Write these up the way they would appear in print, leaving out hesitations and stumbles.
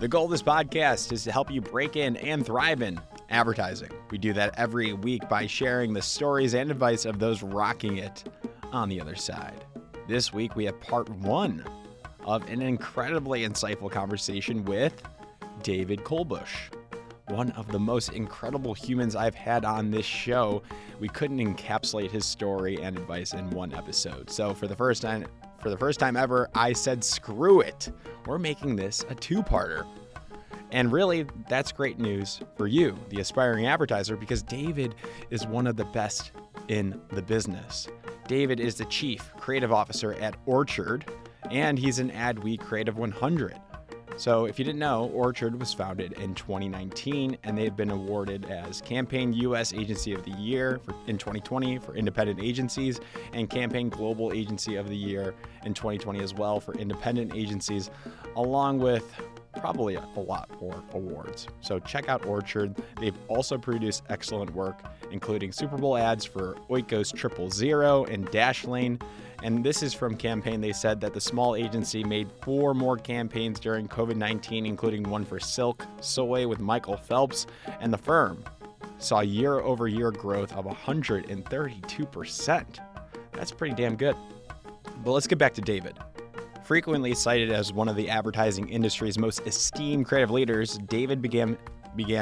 The goal of this podcast is to help you break in and thrive in advertising. We do that every week by sharing the stories and advice of those rocking it on the other side. This week, we have part one of an incredibly insightful conversation with David Kolbusz, one of the most incredible humans I've had on this show. We couldn't encapsulate his story and advice in one episode. So for the first time ever, I said, screw it. We're making this a two-parter. And really, that's great news for you, the aspiring advertiser, because David is one of the best in the business. David is the Chief Creative Officer at Orchard, and he's an Adweek Creative 100. So if you didn't know, Orchard was founded in 2019, and they've been awarded as Campaign US Agency of the Year in 2020 for independent agencies, and Campaign Global Agency of the Year in 2020 as well for independent agencies, along with probably a lot more awards. So check out Orchard. They've also produced excellent work, including Super Bowl ads for Oikos 000 and Dashlane. And this is from Campaign. They said that the small agency made 4 more campaigns during COVID-19, including one for Silk Soy with Michael Phelps. And the firm saw year-over-year growth of 132%. That's pretty damn good. But let's get back to David. Frequently cited as one of the advertising industry's most esteemed creative leaders, David began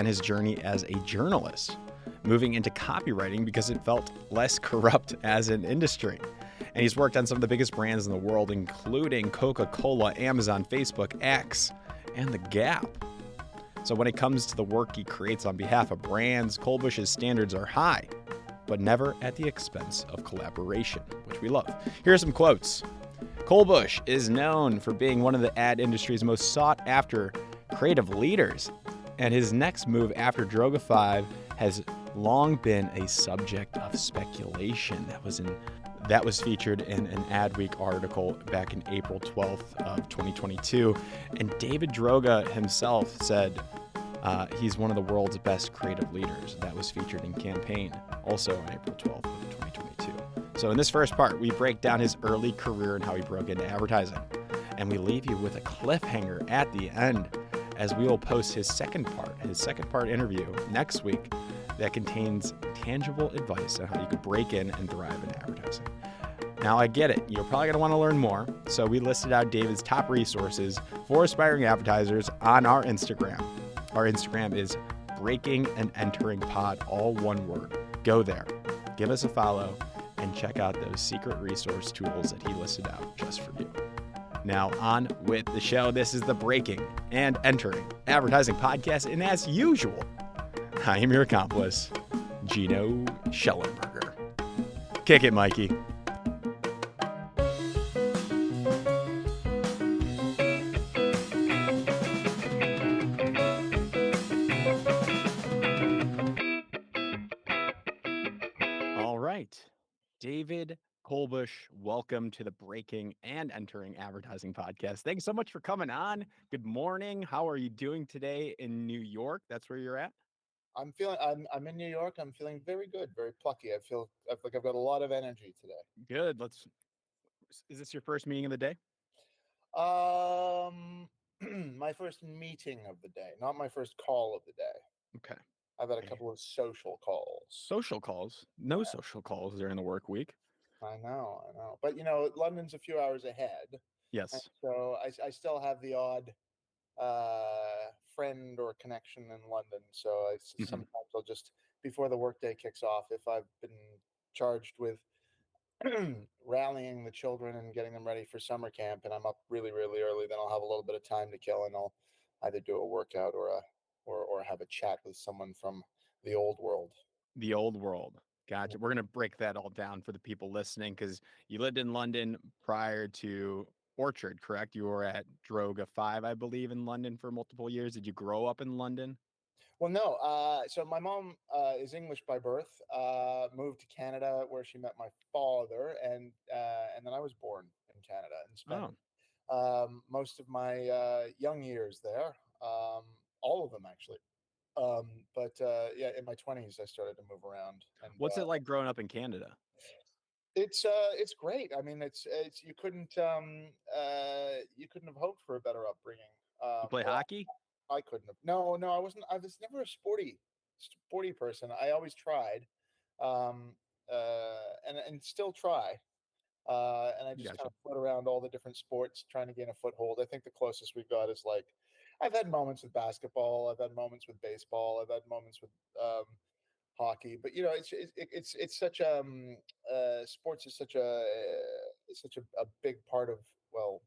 his journey as a journalist, moving into copywriting because it felt less corrupt as an industry. And he's worked on some of the biggest brands in the world, including Coca-Cola, Amazon, Facebook, X, and The Gap. So when it comes to the work he creates on behalf of brands, Kolbusz's standards are high, but never at the expense of collaboration, which we love. Here are some quotes. Kolbusz is known for being one of the ad industry's most sought-after creative leaders, and his next move after Droga 5 has long been a subject of speculation. That was featured in an Adweek article back in April 12th of 2022. And David Droga himself said he's one of the world's best creative leaders. That was featured in Campaign, also on April 12th of 2022. So in this first part, we break down his early career and how he broke into advertising. And we leave you with a cliffhanger at the end, as we will post his second part interview next week that contains tangible advice on how you could break in and thrive in advertising. Now, I get it. You're probably going to want to learn more. So we listed out David's top resources for aspiring advertisers on our Instagram. Our Instagram is Breaking and Entering Pod, all one word. Go there, give us a follow, and check out those secret resource tools that he listed out just for you. Now, on with the show. This is the Breaking and Entering Advertising Podcast, and as usual, I am your accomplice, Gino Schellenberger. Kick it, Mikey. All right. David Kolbusz, welcome to the Breaking and Entering Advertising Podcast. Thanks so much for coming on. Good morning. How are you doing today in New York? That's where you're at? I'm in New York. I'm feeling very good, very plucky. I feel like I've got a lot of energy today. Good. Is this your first meeting of the day? My first meeting of the day, not my first call of the day. Okay. I've had a couple of social calls. Social calls? No social calls during the work week. I know. But London's a few hours ahead. Yes. So I still have the odd friend or connection in London. So sometimes I'll just, before the workday kicks off, if I've been charged with rallying the children and getting them ready for summer camp, and I'm up really, really early, then I'll have a little bit of time to kill, and I'll either do a workout or have a chat with someone from the old world. The old world. Gotcha. We're going to break that all down for the people listening, because you lived in London prior to Orchard, correct? You were at Droga 5, I believe, in London for multiple years. Did you grow up in London? Well, no. So my mom is English by birth, moved to Canada where she met my father, and then I was born in Canada and spent most of my young years there, all of them actually. But in my 20s, I started to move around. And what's it like growing up in Canada? It's great. I mean, it's you couldn't have hoped for a better upbringing. You play hockey? I couldn't have. No, no, I wasn't. I was never a sporty person. I always tried, um, and still try. And I just kind Gotcha. of float around all the different sports trying to gain a foothold. I think the closest we've got is like I've had moments with basketball, I've had moments with baseball, I've had moments with hockey, but it's such sports is such a a big part of, well,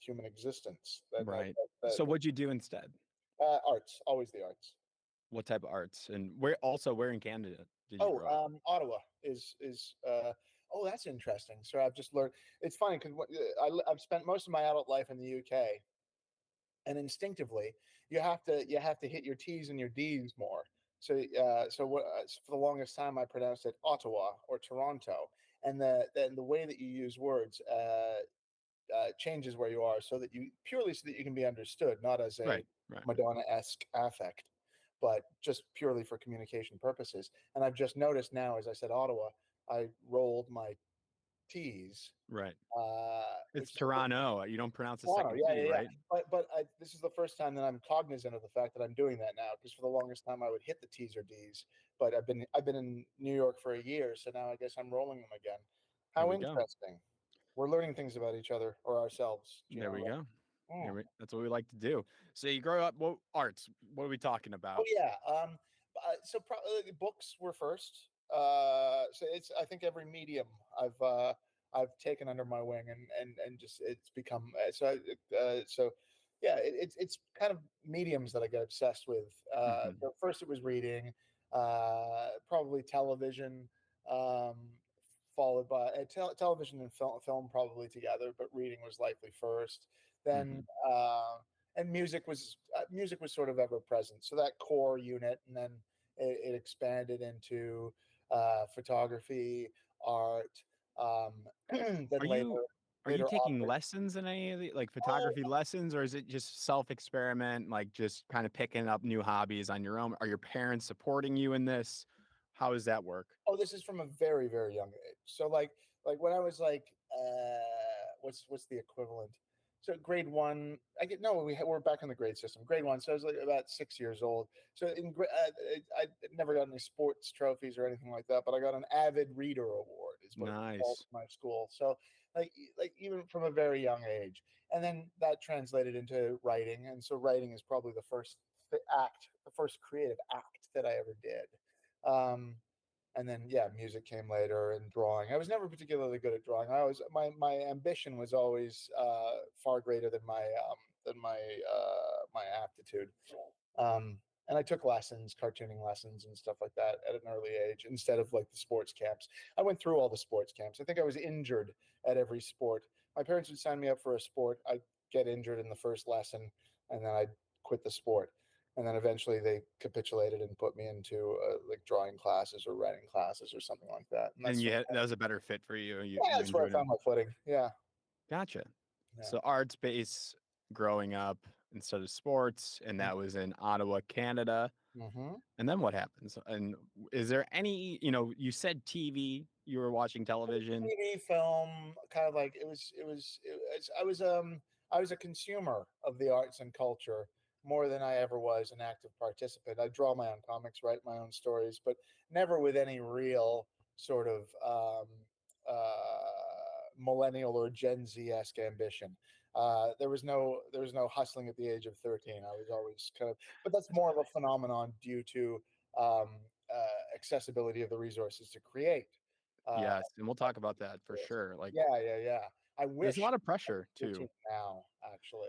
human existence Right. So what'd you do instead? arts, always the arts. What type of arts? And where in Canada did you Oh, grow up? Ottawa is oh, that's interesting. So I've just learned. It's funny because I've spent most of my adult life in the UK, and instinctively you have to hit your T's and your D's more. So for the longest time I pronounced it Ottawa or Toronto, and the way that you use words changes where you are, so that you can be understood, not as a Right. Right. Madonna-esque affect, but just purely for communication purposes. And I've just noticed now, as I said Ottawa, I rolled my T's, Right. It's which is Toronto. You don't pronounce the Toronto. second Yeah, T, yeah, yeah. right? But this is the first time that I'm cognizant of the fact that I'm doing that now. Because for the longest time I would hit the T's or D's, but I've been in New York for a year, so now I guess I'm rolling them again. There How we go. interesting! We're learning things about each other or ourselves, There we go. Mm. That's what we like to do. So you grow up. What arts? What are we talking Oh about? yeah. So probably books were first. So it's I think every medium I've taken under my wing, and just it's become so yeah. It's kind of mediums that I get obsessed with. Hmm. First it was reading, probably television, um, followed by television and film probably together, but reading was likely first. Then Hmm. and music was sort of ever present. So that core unit, and then it expanded into photography, art. Then Are you are you later taking opera. lessons in any of the like Oh, photography lessons, or is it just self experiment, like just kind of picking up new hobbies on your own? Are your parents supporting you in this? How does that work? oh, this is from a very, very young age. So like when I was like what's the equivalent? So grade one, we're back in the grade system. Grade one, so I was like about 6 years old. So I never got any sports trophies or anything like that, but I got an avid reader award, is what it was called Nice. in my school. So like even from a very young age, and then that translated into writing, and so writing is probably the first creative act that I ever did. Um, and then yeah, music came later, and drawing. I was never particularly good at drawing. My ambition was always far greater than my aptitude. um and I took lessons, cartooning lessons and stuff like that at an early age, instead of like the sports camps. I went through all the sports camps. I think I was injured at every sport. My parents would sign me up for a sport, I'd get injured in the first lesson, and then I'd quit the sport. And then eventually they capitulated and put me into like drawing classes or writing classes or something like that. And And that was a better fit for you. You that's where I enjoyed it. found my footing. Yeah, Gotcha. yeah. So arts base growing up instead of sports, and that was in Ottawa, Canada. Mm-hmm. And then what happens? And is there any, you said TV, you were watching television. TV, film, kind of like I was a consumer of the arts and culture more than I ever was an active participant. I draw my own comics, write my own stories, but never with any real sort of millennial or Gen Z-esque ambition. There was no hustling at the age of 13. I was always kind of, but that's more of a phenomenon due to um, accessibility of the resources to create. Uh, Yes, and we'll talk about that for sure. Like, yeah, yeah, yeah. I there's a wish lot of I pressure was 13 too. now, actually.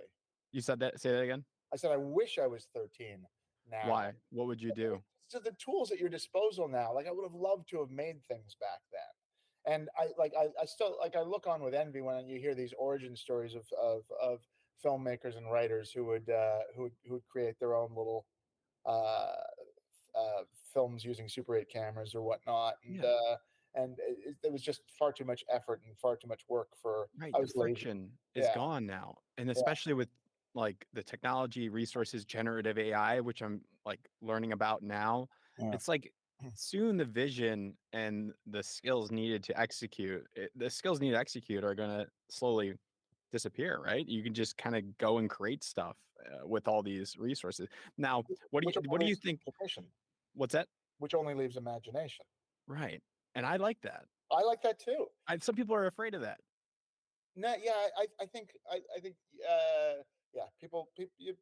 You said that. Say that again. I said I wish I was 13 now. Why? What would you do? So the tools at your disposal now, like I would have loved to have made things back then. And I still like I look on with envy when you hear these origin stories of filmmakers and writers who would create their own little uh, films using Super 8 cameras or whatnot, Yeah, and it was just far too much effort and far too much work for. right. I The was lazy. friction is Yeah, gone now, and yeah, especially with like the technology resources, generative AI, which I'm like learning about now. yeah. It's like soon the vision and the skills needed to execute are going to slowly disappear, right? You can just kind of go and create stuff with all these resources. Now, which what do only you leaves think? imagination, What's that? which only leaves imagination. Right. And I like that. I like that too. Some people are afraid of that. No, yeah, I think yeah,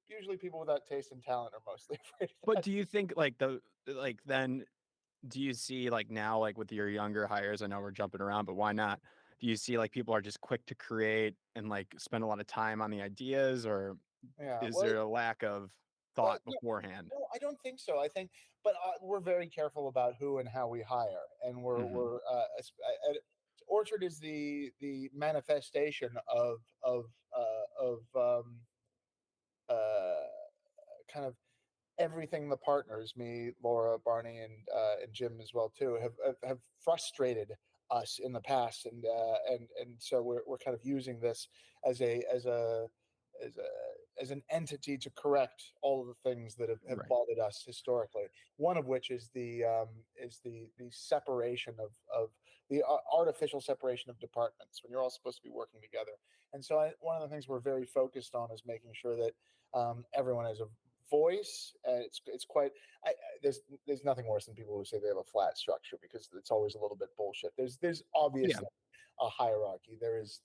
usually people without taste and talent are mostly afraid of But that. do you think then do you see like now like with your younger hires? I know we're jumping around, but why not? Do you see like people are just quick to create and like spend a lot of time on the ideas, or Yeah, is well, there a lack of thought no, beforehand? no, I don't think so. I think, but we're very careful about who and how we hire, and Hmm. Orchard is the manifestation of uh, kind of everything the partners, me, Laura, Barney, and Jim as well too, have frustrated us in the past, and so we're kind of using this as as a as an entity to correct all of the things that have Right. bothered us historically. One of which is the separation of the artificial separation of departments when you're all supposed to be working together. And so one of the things we're very focused on is making sure that everyone has a voice. It's quite. There's nothing worse than people who say they have a flat structure, because it's always a little bit bullshit. There's Yeah. obviously a hierarchy. There's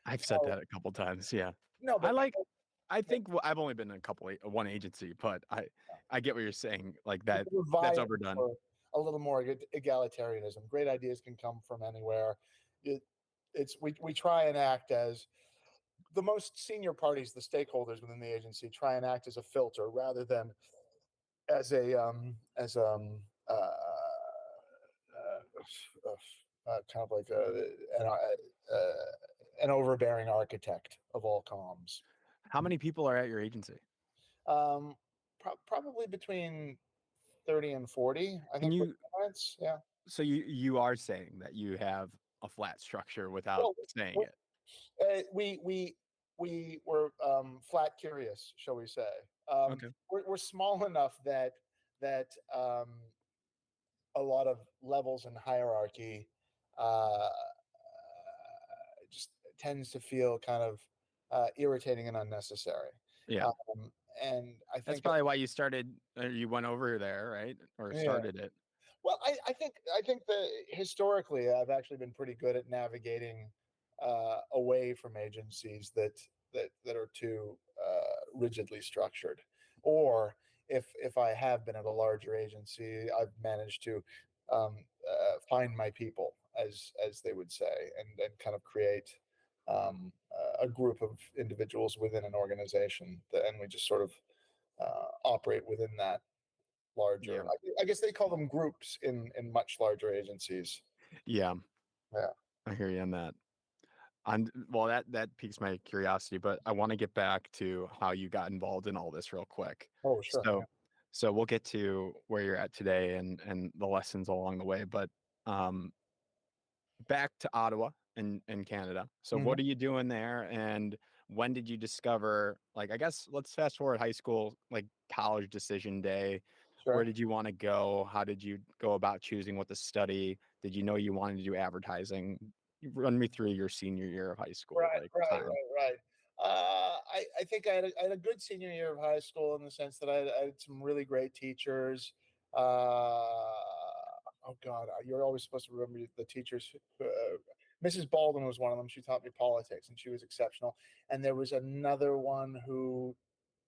I've said that a couple times. Yeah. no, I but like people, I think I've only been in one agency, but I get what you're saying. Like people are that's vying overdone. for a little more egalitarianism. Great ideas can come from anywhere. It, we try and act as the most senior parties, the stakeholders within the agency, try and act as a filter rather than as a kind of like an overbearing architect of all comms. How many people are at your agency? Um, Probably between 30 and 40, I Can think. you Clients, yeah. So you are saying that you have a flat structure without Well, saying it. we were flat curious, shall we say? Okay. We're small enough that a lot of levels in hierarchy uh, just tends to feel kind of irritating and unnecessary. Yeah. Um, and I That's think, probably why you went over there, right? Or yeah. started it. Well, I think that historically I've actually been pretty good at navigating away from agencies that are too rigidly structured, or if I have been at a larger agency, I've managed to find my people, as they would say, and kind of create a group of individuals within an organization, and we just sort of operate within that larger. Yeah. I guess they call them groups in much larger agencies. Yeah. Yeah. I hear you on that. Well, that piques my curiosity, but I want to get back to how you got involved in all this real quick. Oh, sure. Yeah. So we'll get to where you're at today and the lessons along the way, but um back to Ottawa in Canada. So Hmm. what are you doing there, and when did you discover, like, I guess let's fast forward high school, like college decision day. Where Sure. did you want to go? How did you go about choosing what to study? Did you know you wanted to do advertising? Run me through your senior year of high school, Right. like Right. time. Right. Right. I think I had a good senior year of high school in the sense that I had some really great teachers. Oh God, you're always supposed to remember the teachers. Mrs. Baldwin was one of them. She taught me politics, and she was exceptional. And there was another one who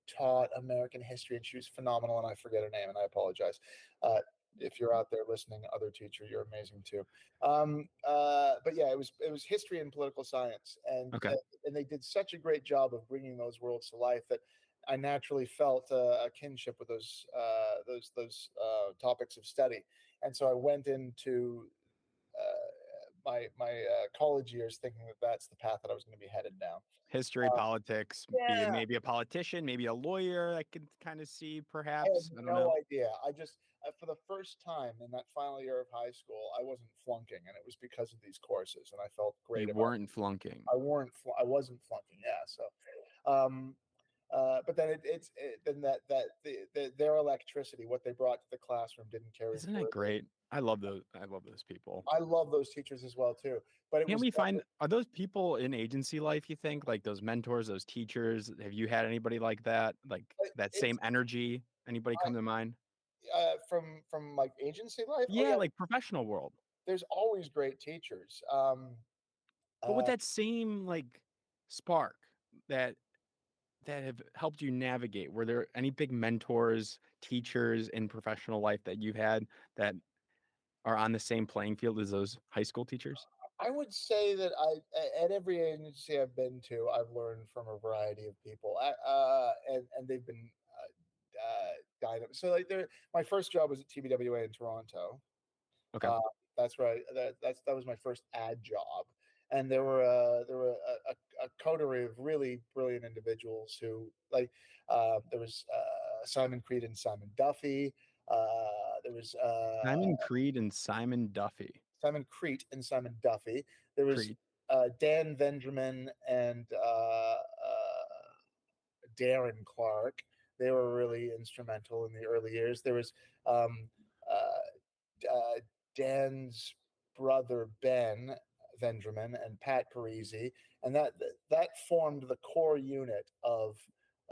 taught American history, and she was phenomenal. And I forget her name, and I apologize. Uh, if you're out there listening, other teacher, you're amazing too. But yeah, it was history and political science, Okay. and they did such a great job of bringing those worlds to life that I naturally felt a kinship with those topics of study, and so I went into my college years thinking that that's the path that I was going to be headed down. History, politics, be Yeah, maybe a politician, maybe a lawyer. I could kind of see, I had perhaps. I don't no know. idea. I just, for the first time in that final year of high school, I wasn't flunking, and it was because of these courses, and I felt great You about. weren't flunking. I wasn't flunking. Yeah. So, um, but then then their electricity, what they brought to the classroom, didn't carry Isn't it forward. great? I love those. I love those people. I love those teachers as well too. But it Can was we find are those people in agency life, you think? Like those mentors, those teachers? Have you had anybody like that? Like that it's same energy? Anybody come to mind? from like agency life. Oh Yeah, yeah, like professional world. there's always great teachers. But with Uh, that same like spark that have helped you navigate, were there any big mentors, teachers in professional life that you've had that are on the same playing field as those high school teachers? I would say that at every agency I've been to, I've learned from a variety of people, and they've been guided. So like, my first job was at TBWA in Toronto. Okay. Uh, that's right. That was my first ad job, and there were a coterie of really brilliant individuals who like there was Simon Creed and Simon Duffy. There was Simon Creed and Simon Duffy. Simon Crete and Simon Duffy. There was Creed. Dan Vendramin and Darren Clark. They were really instrumental in the early years. There was um, uh, Dan's brother Ben Vendramin and Pat Parisi, and that formed the core unit of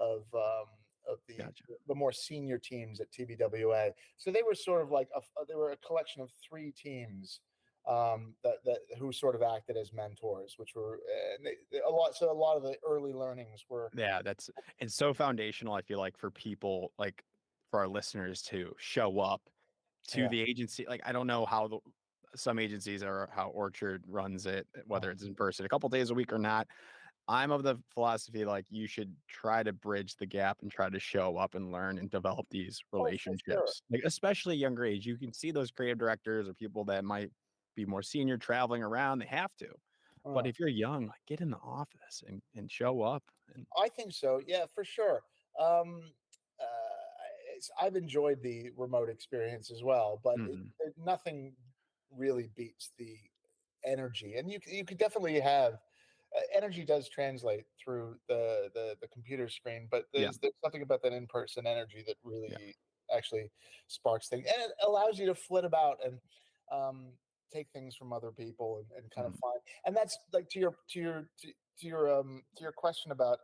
um, of Gotcha. the more senior teams at TBWA. So they were sort of like they were a collection of three teams that who sort of acted as mentors, which were a lot. So a lot of the early learnings were Yeah, it's so foundational, I feel like, for people, like for our listeners to show up to yeah. the agency. Like, I don't know how some agencies are, how Orchard runs it, whether it's in person a couple days a week or not. I'm of the philosophy like you should try to bridge the gap and try to show up and learn and develop these Oh, for sure. relationships. Like especially younger age, you can see those creative directors or people that might be more senior traveling around. They have to. But Uh, if you're young, like get in the office and show up. And I think so. Yeah, for sure. Um, I've enjoyed the remote experience as well, but nothing really beats the energy, and you could definitely have energy does translate through the computer screen, but yeah, there's something about that in person energy that yeah, really actually sparks things, and it allows you to flit about and um, take things from other people and kind of mhm, find. And that's like to your question about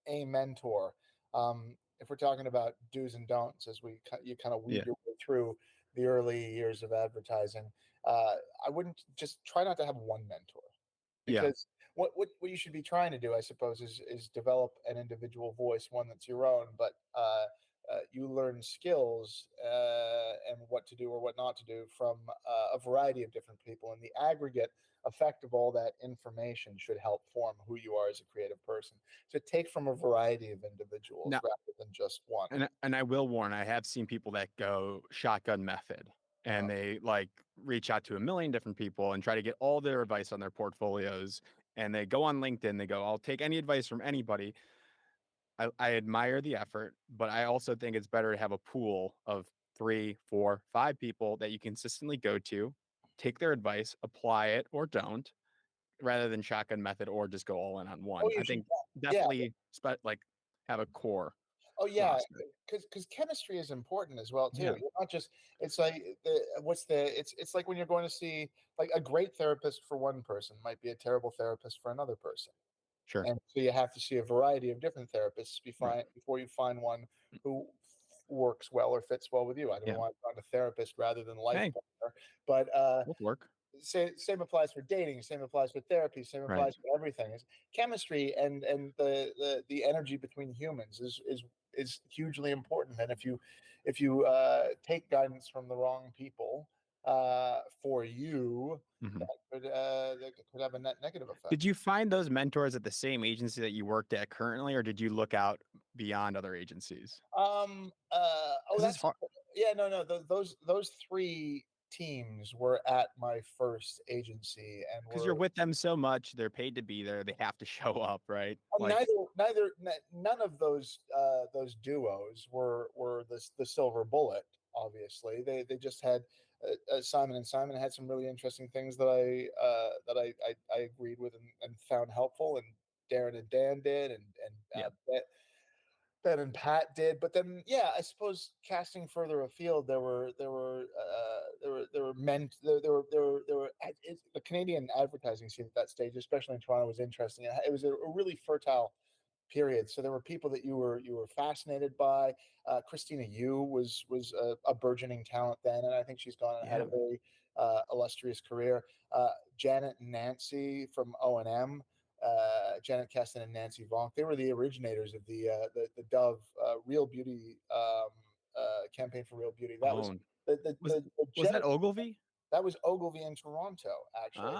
a mentor. If we're talking about do's and don'ts as you kind of yeah, weed your way through the early years of advertising, uh, I wouldn't just try not to have one mentor, yeah. because what you should be trying to do, I suppose, is develop an individual voice, one that's your own, but you learn skills and what to do or what not to do from a variety of different people, and the aggregate effect of all that information should help form who you are as a creative person. So take from a variety of individuals Now, rather than just one. and I will warn, I have seen people that go shotgun method Uh, and they like reach out to a million different people and try to get all their advice on their portfolios. And they go on LinkedIn, they go, I'll take any advice from anybody. I admire the effort, but I also think it's better to have a pool of 3, 4, 5 people that you consistently go to, take their advice, apply it or don't, rather than shotgun method or just go all in on oh, one. I you should, think yeah. definitely like have a core Oh yeah, roster. because chemistry is important as well too. Yeah, You're not just it's like it's like when you're going to see like a great therapist for one person might be a terrible therapist for another person. sure. And so you have to see a variety of different therapists Right. before you find one who works well or fits well with you. I don't know Yeah. why I found a therapist rather than life Hey, partner, but both work. same applies for dating, same applies for therapy, same Right. applies for everything. It's chemistry and the energy between humans is hugely important. And if you take guidance from the wrong people for you, Mhm. that could have a net negative effect. Did you find those mentors at the same agency that you worked at currently, or did you look out beyond other agencies? Oh, Because it's that's hard. yeah, no, no. Those three teams were at my first agency and Because you're were with them so much, they're paid to be there. They have to show up, right? Like, none of those duos were the silver bullet. Obviously, they just had Simon and Simon had some really interesting things that I agreed with and found helpful, and Darren and Dan did, and yeah, Ben and Pat did, but then yeah, I suppose casting further afield, there were the Canadian advertising scene at that stage, especially in Toronto, was interesting. It was a really fertile period. So there were people that you were fascinated by. Christina Yu was a burgeoning talent then, and I think she's gone and had a very illustrious career. Janet and Nancy from O&M. Janet Keston and Nancy Vonk. They were the originators of the Dove Real Beauty campaign for Real Beauty. That was was that Ogilvy? That was Ogilvy in Toronto, actually.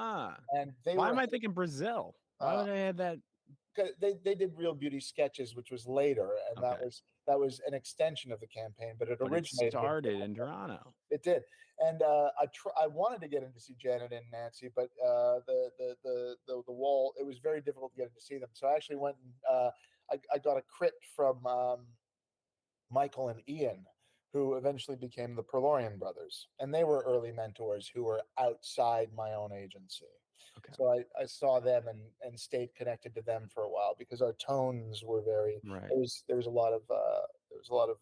And why am I thinking Brazil? Why would I have that? They did Real Beauty sketches, which was later, and that was an extension of the campaign, but it originated in Toronto. It did, and I wanted to get in to see Janet and Nancy, but the wall, it was very difficult to get in to see them. So I actually went and I got a crit from Michael and Ian, who eventually became the Perlorian brothers, and they were early mentors who were outside my own agency. Okay. So I saw them and stayed connected to them for a while because our tones were very right. There was a lot of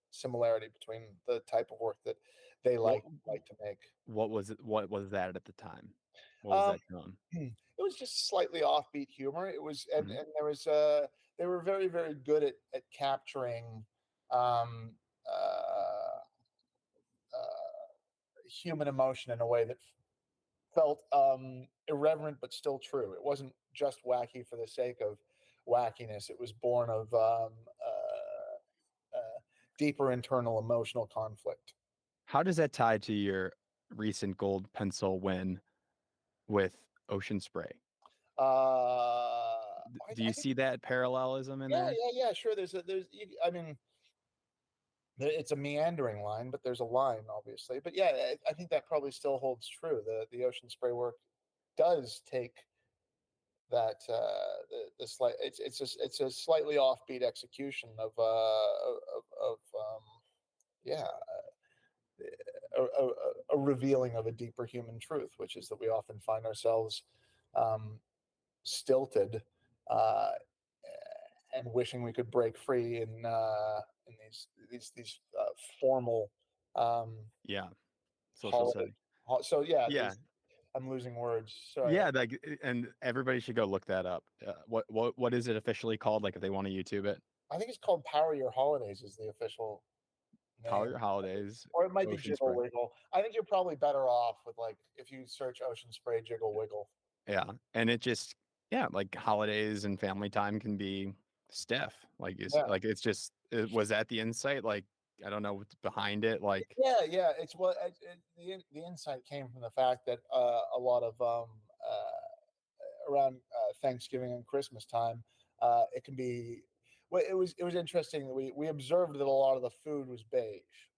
similarity between the type of work that they like to make. What was it? What was that at the time? What was that tone? It was just slightly offbeat humor. It was, and there was they were very, very good at capturing human emotion in a way that felt irreverent but still true. It wasn't just wacky for the sake of wackiness. It was born of deeper internal emotional conflict. How does that tie to your recent gold pencil win with Ocean Spray? Do you see that parallelism in there? Yeah, sure. I mean, it's a meandering line, but there's a line, obviously. But yeah, I think that probably still holds true. The Ocean Spray work does take that the slight. It's a slightly offbeat execution of a revealing of a deeper human truth, which is that we often find ourselves stilted and wishing we could break free in these formal social setting. So yeah. I'm losing words. Sorry. Yeah, and everybody should go look that up. What is it officially called? Like if they want to YouTube it, I think it's called Power Your Holidays is the official name. Power Your Holidays, or it might be Jiggle Wiggle. I think you're probably better off with like if you search Ocean Spray Jiggle Wiggle. Yeah, and it just like holidays and family time can be stiff. Like it's just was that the insight? Like I don't know what's behind it. Like yeah, it's the insight came from the fact that a lot of around Thanksgiving and Christmas time, it can be. Well, it was interesting that we observed that a lot of the food was beige.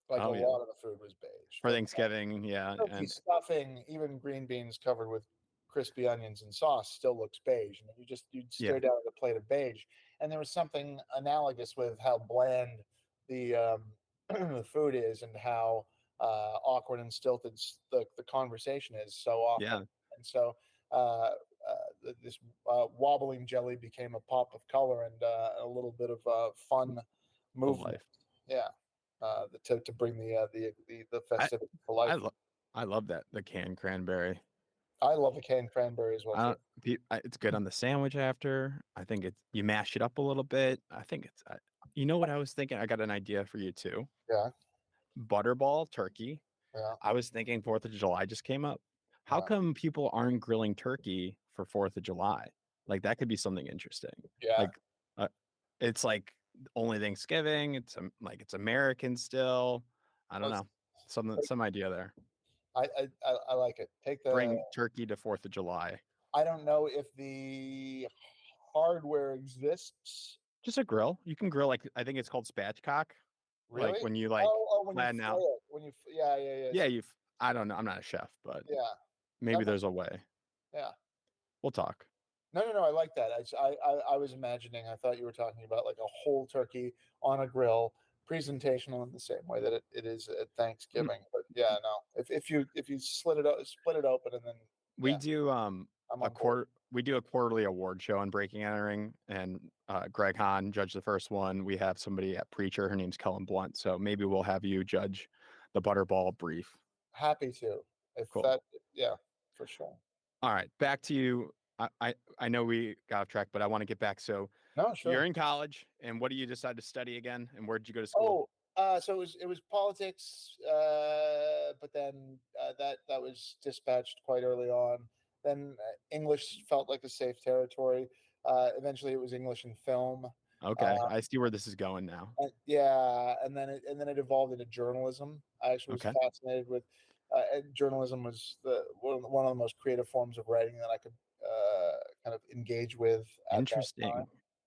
Like lot of the food was beige for Thanksgiving. And stuffing, even green beans covered with crispy onions and sauce still looks beige, and you'd stare down at a plate of beige. And there was something analogous with how bland the the food is and how awkward and stilted the conversation is so often. Yeah. And so this wobbling jelly became a pop of color and a little bit of fun movement. Yeah. To bring the festivity to life. I love that, the canned cranberry. I love the canned cranberry as well. It's good on the sandwich after. I think you mash it up a little bit. I think it's you know what I was thinking? I got an idea for you too. Yeah. Butterball turkey. Yeah. I was thinking 4th of July just came up. How come people aren't grilling turkey for 4th of July? Like that could be something interesting. Yeah. Like it's like only Thanksgiving. It's it's American still. I don't know. Some idea there. I like it. Bring turkey to 4th of July. I don't know if the hardware exists. Just a grill. You can grill I think it's called spatchcock. Really? Like when you flatten out. When you yeah. I don't know. I'm not a chef, but maybe there's a way. Yeah. We'll talk. No. I like that. I was imagining. I thought you were talking about like a whole turkey on a grill, presentational in the same way that it is at Thanksgiving. But yeah, no. If you split it open and then we do I'm on board. We do a quarterly award show on breaking and entering, and Greg Hahn judged the first one. We have somebody at Preacher. Her name's Kellen Blunt. So maybe we'll have you judge the Butterball brief. Happy to. Cool. Yeah, for sure. All right, back to you. I know we got off track, but I want to get back. So No, sure. you're in college, and what do you decide to study again? And where did you go to school? So it was politics, but then that was dispatched quite early on. Then English felt like a safe territory. Eventually, it was English and film. Okay, I see where this is going now. And then it evolved into journalism. I actually was fascinated with journalism. Was one of the most creative forms of writing that I could kind of engage with. Interesting.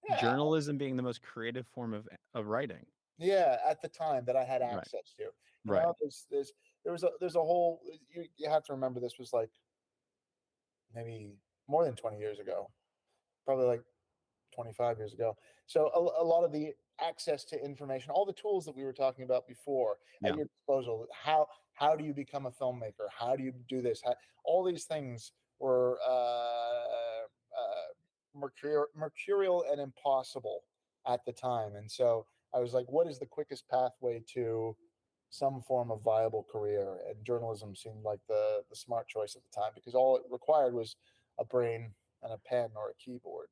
Yeah. Journalism being the most creative form of writing. Yeah, at the time that I had access to. Right. There's a whole. You have to remember this was like maybe more than 20 years ago, probably like 25 years ago. So a lot of the access to information, all the tools that we were talking about before at your disposal. How do you become a filmmaker? How do you do this? All these things were mercurial and impossible at the time. And so I was like, what is the quickest pathway to some form of viable career? And journalism seemed like the smart choice at the time, because all it required was a brain and a pen or a keyboard.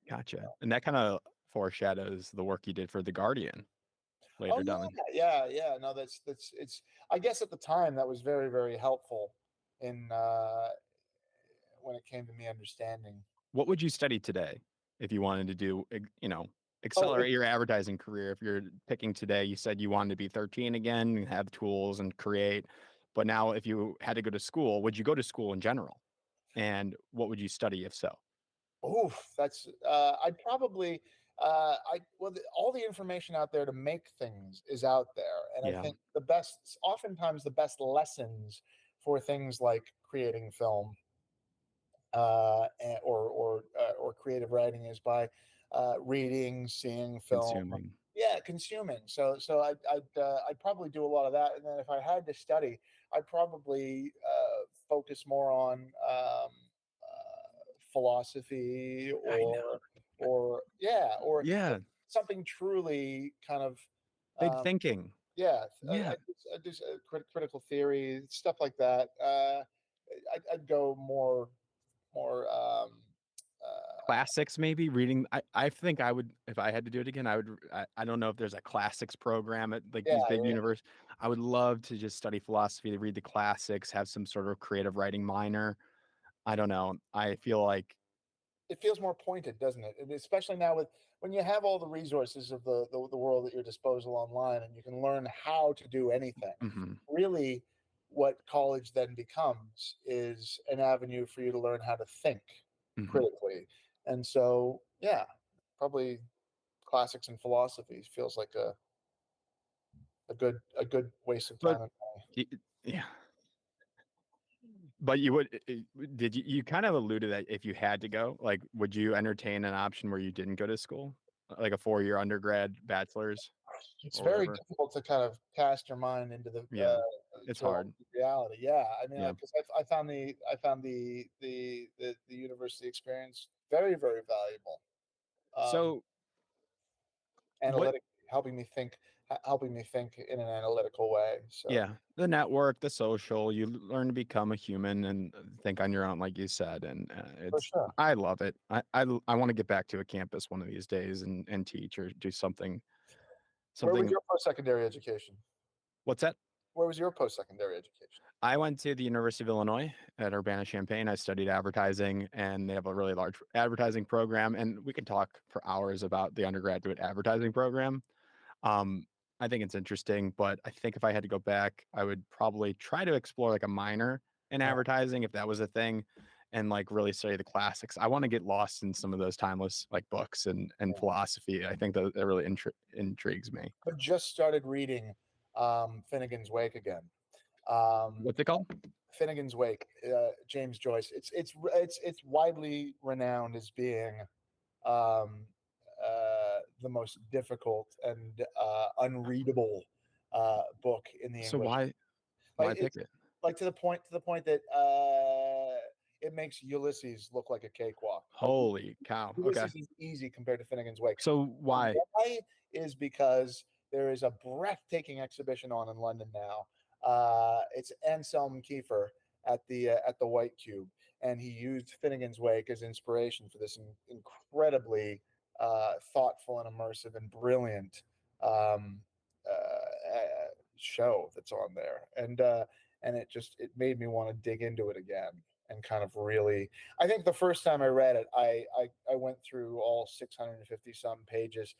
Gotcha. And that kind of foreshadows the work you did for The Guardian later down. Yeah. No, that's it's. I guess at the time that was very, very helpful in when it came to me understanding. What would you study today if you wanted to do, accelerate your advertising career? If you're picking today, you said you wanted to be 13 again, and have tools and create. But now if you had to go to school, would you go to school in general? And what would you study if so? That's I'd probably all the information out there to make things is out there, and I think oftentimes the best lessons for things like creating film or creative writing is by reading, seeing film, consuming. So I'd probably do a lot of that, and then if I had to study, I'd probably focus more on philosophy or something truly kind of big thinking. I do critical theory, stuff like that. I'd go more classics, maybe reading. I think I would, if I had to do it again, I don't know if there's a classics program at like these big universities. I would love to just study philosophy, to read the classics, have some sort of creative writing minor. I don't know. I feel like it feels more pointed, doesn't it? And especially now when you have all the resources of the world at your disposal online, and you can learn how to do anything. Mm-hmm. Really, what college then becomes is an avenue for you to learn how to think critically. And so, probably classics and philosophy feels like a good waste of time. Yeah. But you kind of alluded that if you had to go, like, would you entertain an option where you didn't go to school, like a 4-year undergrad bachelor's? It's very difficult to kind of cast your mind into the it's hard reality. Yeah, I mean, because I found the university experience very, very valuable. So analytic, helping me think in an analytical way. So the network, the social, you learn to become a human and think on your own, like you said, and I love it. I want to get back to a campus one of these days and teach or do something. Where was your post-secondary education? What's that? Where was your post-secondary education? I went to the University of Illinois at Urbana-Champaign. I studied advertising, and they have a really large advertising program. And we could talk for hours about the undergraduate advertising program. I think it's interesting, but I think if I had to go back, I would probably try to explore like a minor in advertising, if that was a thing, and like really study the classics. I want to get lost in some of those timeless like books and philosophy. I think that really intrigues me. I just started reading Finnegan's Wake again. What's it called? Finnegan's Wake, James Joyce. It's widely renowned as being the most difficult and unreadable book in the English. So why pick it? Like to the point that it makes Ulysses look like a cakewalk. Holy cow! Ulysses Okay. is easy compared to Finnegan's Wake. So why? Why is because there is a breathtaking exhibition on in London now. It's Anselm Kiefer at the White Cube, and he used Finnegan's Wake as inspiration for this incredibly thoughtful and immersive and brilliant um, show that's on there, and it made me want to dig into it again and kind of really. I think the first time I read it, I went through all 650 some pages,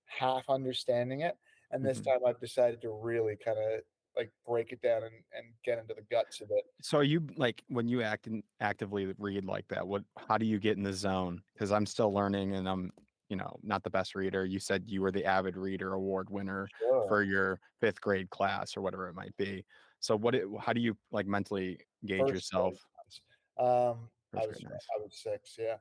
half understanding it, and this time I've decided to really kind of like break it down and get into the guts of it. So are you like when you actively read like that? How do you get in the zone? Because I'm still learning and I'm not the best reader. You said you were the avid reader award winner for your 5th grade class or whatever it might be. So how do you like mentally gauge yourself? I First was grade, nice. I was 6, yeah.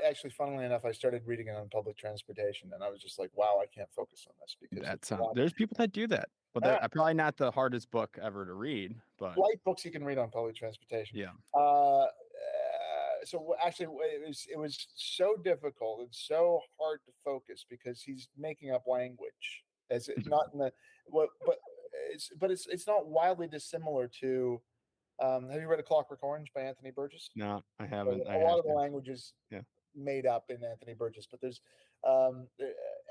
Actually, funnily enough, I started reading it on public transportation, and I was just like, "Wow, I can't focus on this because There's people that do that, but they're probably not the hardest book ever to read. But light books you can read on public transportation." Yeah. So actually, it was so difficult and so hard to focus because he's making up language as it not in the what, but it's not wildly dissimilar to. Have you read A Clockwork Orange by Anthony Burgess? No, I haven't. A lot of the language is Yeah. made up in Anthony Burgess, but there's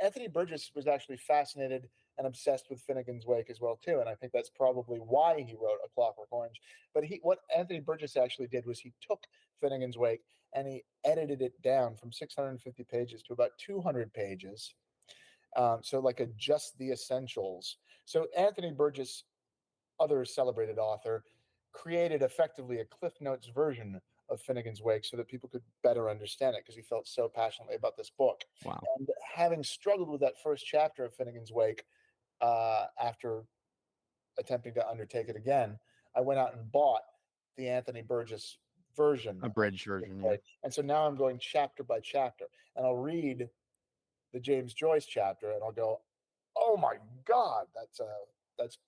Anthony Burgess was actually fascinated and obsessed with Finnegan's Wake as well too, and I think that's probably why he wrote A Clockwork Orange. But what Anthony Burgess actually did was he took Finnegan's Wake and he edited it down from 650 pages to about 200 pages. So like just the essentials. So Anthony Burgess, other celebrated author, created effectively a Cliff Notes version of Finnegan's Wake so that people could better understand it because he felt so passionately about this book. Wow. And having struggled with that first chapter of Finnegan's Wake, after attempting to undertake it again, I went out and bought the Anthony Burgess version, abridged version. Yeah. And so now I'm going chapter by chapter, and I'll read the James Joyce chapter, and I'll go, "Oh my God, that's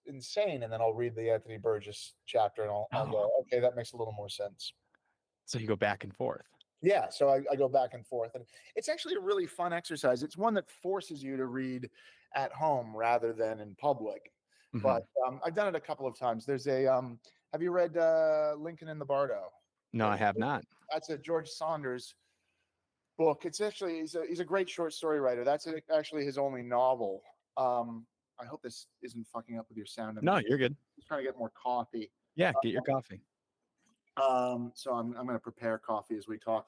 insane!" And then I'll read the Anthony Burgess chapter, and I'll go, "Okay, that makes a little more sense." So you go back and forth. Yeah, so I go back and forth, and it's actually a really fun exercise. It's one that forces you to read at home rather than in public. But I've done it a couple of times. There's a have you read Lincoln in the Bardo? No, I have not. That's a George Saunders book. It's actually he's a great short story writer. That's actually his only novel. I hope this isn't fucking up with your sound. No, you're good. Just trying to get more coffee. Yeah, get your coffee. So I'm going to prepare coffee as we talk.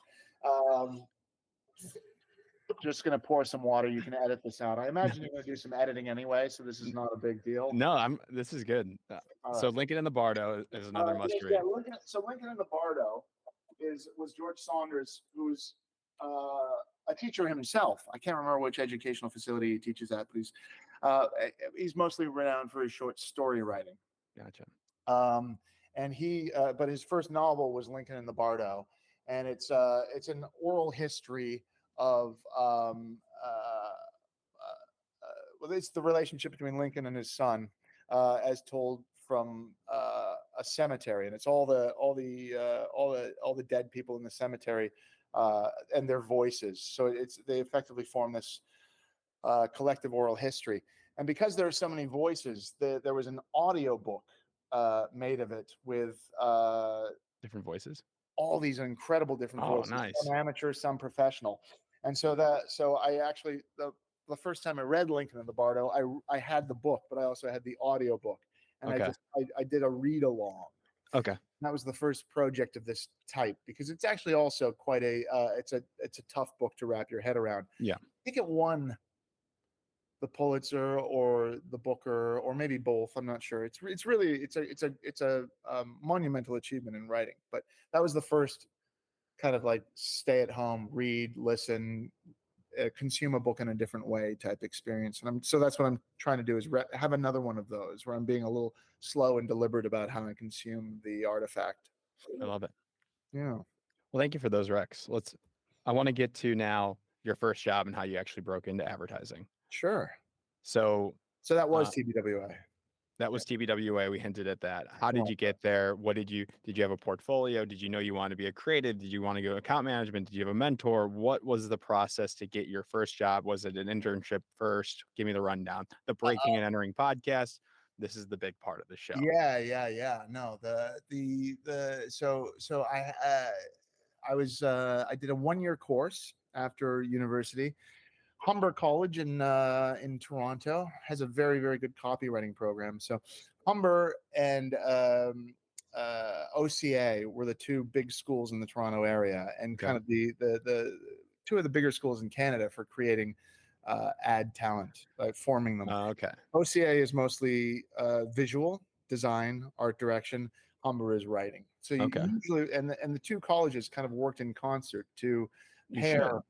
Just going to pour some water. You can edit this out. I imagine you're going to do some editing anyway, so this is not a big deal. No, this is good. So Lincoln in the Bardo is another must read. Yeah, Lincoln in the Bardo was George Saunders, who's a teacher himself. I can't remember which educational facility he teaches at, but he's mostly renowned for his short story writing. Gotcha. And but his first novel was Lincoln in the Bardo, and it's an oral history of well, it's the relationship between Lincoln and his son, as told from a cemetery, and it's all the dead people in the cemetery and their voices. So they effectively form this collective oral history. And because there are so many voices, there was an audio book made of it with different voices. All these incredible different voices. Nice. Some amateur, some professional. And so I actually the first time I read Lincoln in the Bardo, I had the book, but I also had the audio book, and I did a read along. Okay. And that was the first project of this type because it's actually also quite it's a tough book to wrap your head around. Yeah. I think it won the Pulitzer or the Booker or maybe both. I'm not sure. It's a monumental achievement in writing. But that was the first kind of like stay at home, read, listen, consume a book in a different way type experience. And so that's what I'm trying to do is have another one of those where I'm being a little slow and deliberate about how I consume the artifact. I love it. Yeah. Well, thank you for those recs. I want to get to now your first job and how you actually broke into advertising. Sure. So that was TBWA. That was TBWA. We hinted at that. How did you get there? Did you have a portfolio? Did you know you wanted to be a creative? Did you want to go account management? Did you have a mentor? What was the process to get your first job? Was it an internship first? Give me the rundown. The Breaking and Entering podcast. This is the big part of the show. Yeah. No, I did a 1-year course after university. Humber College in Toronto has a very, very good copywriting program. So Humber and OCA were the two big schools in the Toronto area, and kind of the two of the bigger schools in Canada for creating ad talent, forming them. Okay. OCA is mostly visual design, art direction. Humber is writing. So you usually, and the two colleges kind of worked in concert to pair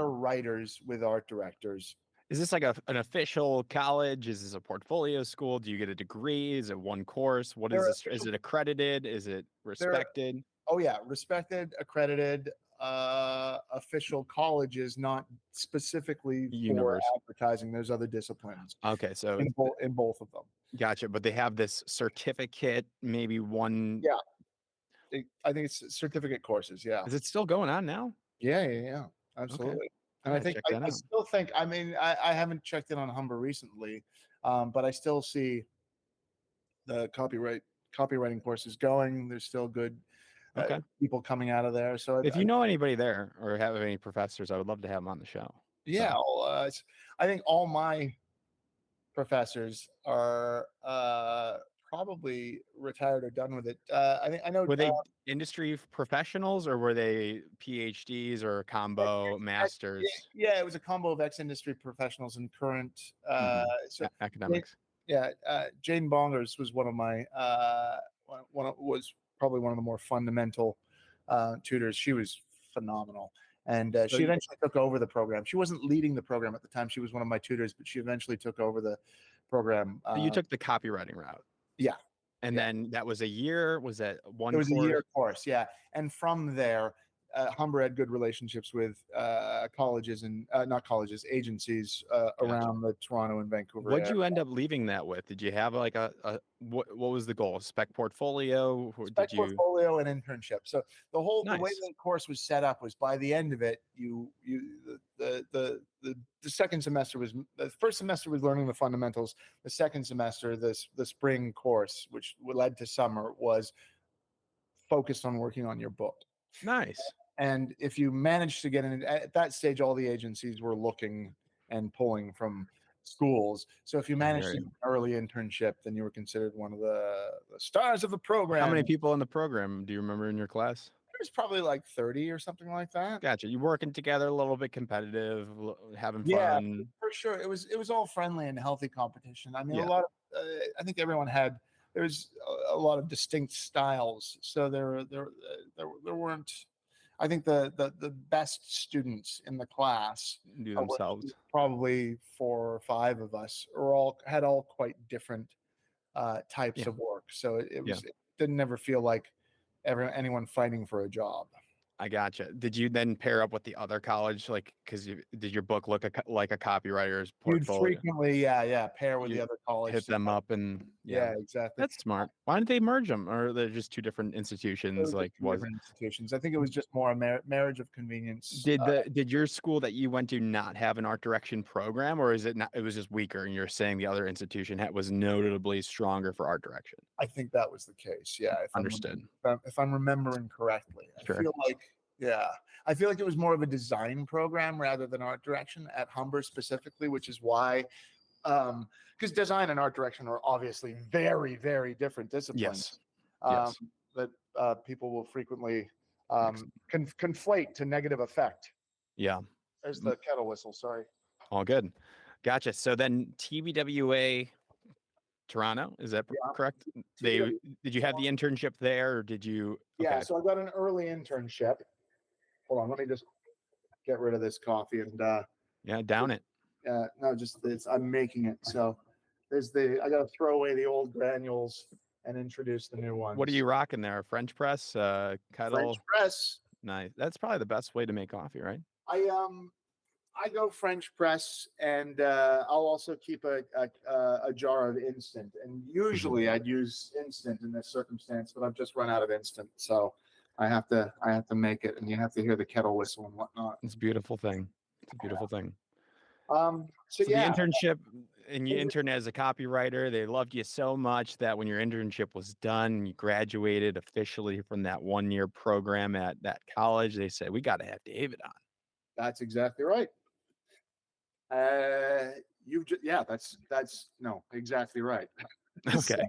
writers with art directors. Is this like an official college? Is this a portfolio school? Do you get a degree? Is it one course? What is this? Is it accredited? Is it respected? Oh yeah, respected, accredited, official colleges, not specifically for advertising. There's other disciplines. Okay, so in both of them. Gotcha, but they have this certificate, maybe one. Yeah, I think it's certificate courses. Yeah. Is it still going on now? Yeah. Absolutely. Okay. And I think I still think. I mean, I haven't checked in on Humber recently, but I still see the copywriting courses going. There's still good people coming out of there. So if you know anybody there or have any professors, I would love to have them on the show. Yeah, I think all my professors are probably retired or done with it. I know. Were they industry professionals or were they PhDs or combo masters? Yeah, it was a combo of ex-industry professionals and current academics. Jane Bongers was one of my was probably one of the more fundamental tutors. She was phenomenal. And she eventually took over the program. She wasn't leading the program at the time. She was one of my tutors, but she eventually took over the program. You took the copywriting route. Yeah. And then that was a year? Was that one course? It was a year course, yeah. And from there, Humber had good relationships with colleges and not colleges, agencies around the Toronto and Vancouver area. What'd you end up leaving that with? Did you have like what was the goal? Spec portfolio? Portfolio and internship. So the way the course was set up was by the end of it, the second semester was the first semester was learning the fundamentals. The second semester, the spring course, which led to summer, was focused on working on your book. Nice. And if you managed to get in at that stage, all the agencies were looking and pulling from schools. So if you managed to get an early internship, then you were considered one of the stars of the program. How many people in the program do you remember in your class? There's probably like 30 or something like that. Gotcha. You working together, a little bit competitive, having fun. Yeah, for sure. It was all friendly and healthy competition. I mean, a lot of I think everyone had. There was a lot of distinct styles, so there weren't. I think the best students in the class do themselves. Probably 4 or 5 of us had all quite different types of work. So it didn't ever feel like anyone fighting for a job. I gotcha. Did you then pair up with the other college, like, because did your book look like a copywriter's portfolio? You'd frequently, pair with the other college. Hit them up and yeah, exactly. That's smart. Why didn't they merge them, or they're just two different institutions? Different institutions. I think it was just more a marriage of convenience. Did your school that you went to not have an art direction program, or is it not? It was just weaker, and you're saying the other institution was notably stronger for art direction? I think that was the case. Yeah, Understood. If I'm remembering correctly, I feel like it was more of a design program rather than art direction at Humber specifically, which is why, because design and art direction are obviously very, very different disciplines. Yes. That people will frequently conflate to negative effect. Yeah. There's the kettle whistle. Sorry. All good. Gotcha. So then TBWA Toronto, is that correct? Did you have the internship there, or did you? Okay. Yeah. So I got an early internship. Hold on, let me just get rid of this coffee and down it. No, I'm making it. So I got to throw away the old granules and introduce the new ones. What are you rocking there? French press, kettle? French press. Nice. That's probably the best way to make coffee, right? I I go French press, and I'll also keep a jar of instant. And usually I'd use instant in this circumstance, but I've just run out of instant, so I have to make it, and you have to hear the kettle whistle and whatnot. It's a beautiful thing. It's a beautiful thing. So the yeah, internship, and you interned as a copywriter. They loved you so much that when your internship was done and you graduated officially from that 1-year program at that college, they said, we got to have David on. That's exactly right. That's no, exactly right. Okay.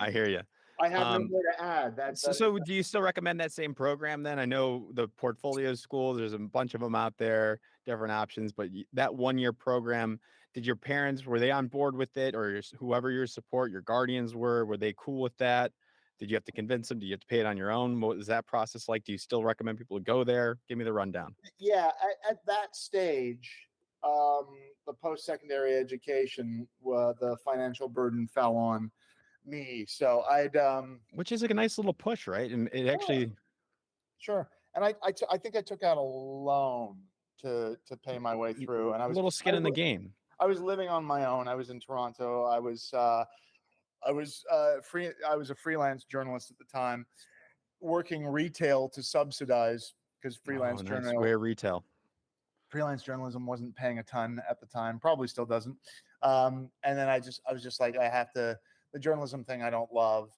I hear you. I have no more to add. So do you still recommend that same program then? I know the portfolio schools, there's a bunch of them out there, different options, but that 1-year program, did your parents, were they on board with it, or whoever your support, your guardians were they cool with that? Did you have to convince them? Do you have to pay it on your own? What is that process like? Do you still recommend people to go there? Give me the rundown. Yeah, at that stage, the post-secondary education, the financial burden fell on me. So which is like a nice little push, right? And it actually, sure. And I think I took out a loan to pay my way through, and I was a little skin in the game. I was living on my own. I was in Toronto. I was free. I was a freelance journalist at the time, working retail to subsidize, because freelance journalism wasn't paying a ton at the time, probably still doesn't. And then I was just like, I have to, the journalism thing I don't love.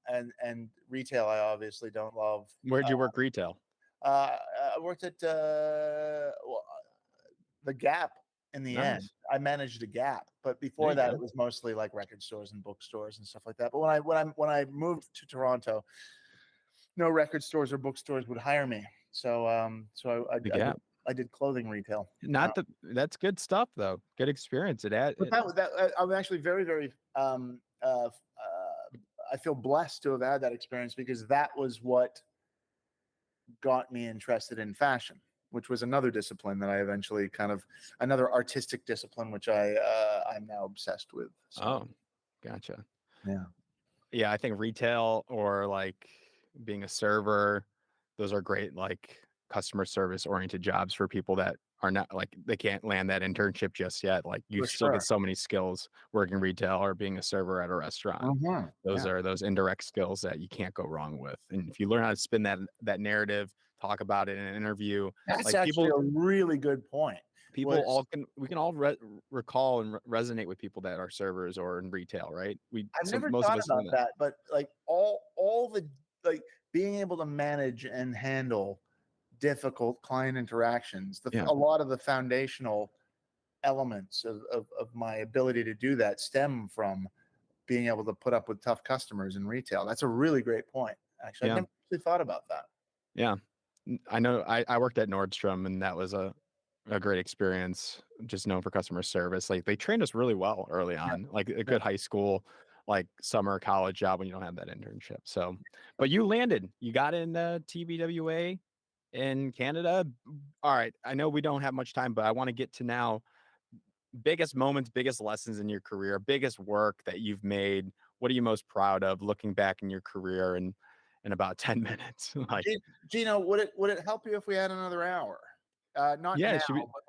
And retail I obviously don't love. Where'd you work retail? I worked at the Gap in the end. I managed a Gap, but before that, it was mostly like record stores and bookstores and stuff like that. But when I moved to Toronto, no record stores or bookstores would hire me. So I did clothing retail. That's good stuff though. Good experience. I'm actually very, very I feel blessed to have had that experience, because that was what got me interested in fashion, which was another discipline that I eventually another artistic discipline, which I'm now obsessed with. So. Oh, gotcha. Yeah. Yeah. I think retail, or like being a server, those are great, like customer service oriented jobs for people that are not, like, they can't land that internship just yet. Like, you still get so many skills working retail or being a server at a restaurant. Those are those indirect skills that you can't go wrong with. And if you learn how to spin that narrative, talk about it in an interview, that's like actually a really good point. We can all recall and resonate with people that are servers or in retail, right? I've never thought about that, but like all the, like, being able to manage and handle difficult client interactions, a lot of the foundational elements of my ability to do that stem from being able to put up with tough customers in retail. That's a really great point. Actually, I never really thought about that. Yeah. I know I worked at Nordstrom, and that was a great experience, just known for customer service. Like, they trained us really well early on, like a good high school, like summer college job when you don't have that internship. So, but you got in TBWA in Canada. All right. I know we don't have much time, but I want to get to now biggest moments, biggest lessons in your career, biggest work that you've made. What are you most proud of looking back in your career in about 10 minutes? Like, Gino, would it help you if we had another hour? Not now.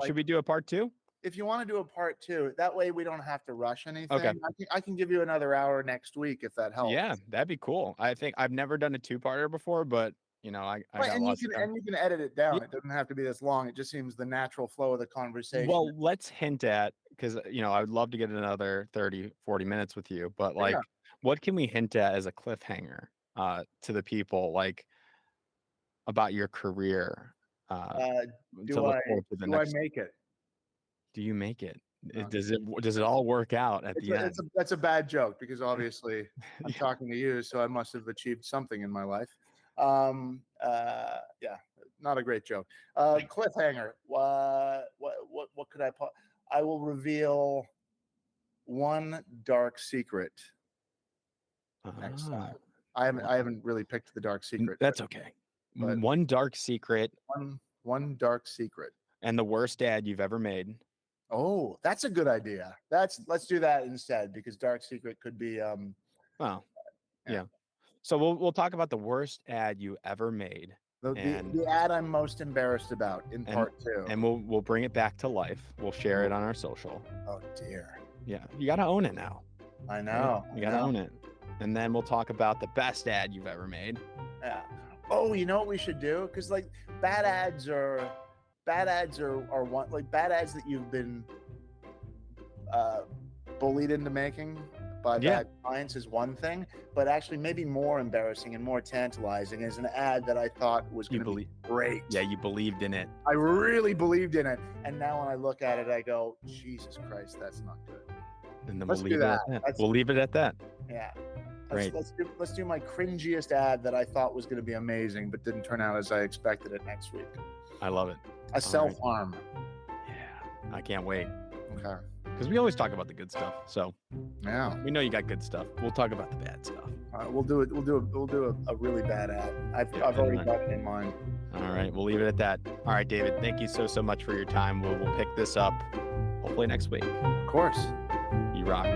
Should we do a part 2? If you want to do a part 2, that way we don't have to rush anything. Okay. I can give you another hour next week if that helps. Yeah, that'd be cool. I think I've never done a 2-parter before, but I got lots of time. And you can edit it down. It doesn't have to be this long. It just seems the natural flow of the conversation. Well, let's hint at, because I would love to get another 30-40 minutes with you, but like, what can we hint at as a cliffhanger to the people, like, about your career? Do I make it? Do you make it? Does it all work out at the end? That's a bad joke, because obviously I'm talking to you, so I must have achieved something in my life. Yeah, not a great joke. Cliffhanger. What could I put? I will reveal one dark secret next time. I haven't really picked the dark secret. That's okay. But one dark secret. One dark secret. And the worst ad you've ever made. Oh, that's a good idea. Let's do that instead, because dark secret could be yeah. So we'll talk about the worst ad you ever made, The ad I'm most embarrassed about in part 2. And we'll bring it back to life. We'll share it on our social. Oh dear. Yeah, you got to own it now. I know. You got to own it. And then we'll talk about the best ad you've ever made. Yeah. Oh, you know what we should do? Because like bad ads are one, like bad ads that you've been bullied into making by bad clients is one thing, but actually maybe more embarrassing and more tantalizing is an ad that I thought was going to be great. Yeah, you believed in it. I really believed in it, and now when I look at it, I go, Jesus Christ, that's not good. And then we'll leave it at that. We'll leave it at that. Yeah. Great. Let's do my cringiest ad that I thought was going to be amazing, but didn't turn out as I expected it next week. I love it. A self-harm. Yeah, I can't wait. Okay. Because we always talk about the good stuff, so yeah, we know you got good stuff. We'll talk about the bad stuff. We'll do it. We'll do a really bad ad. I've already got it in mind. All right, we'll leave it at that. All right, David, thank you so much for your time. We'll pick this up hopefully next week. Of course. You rock.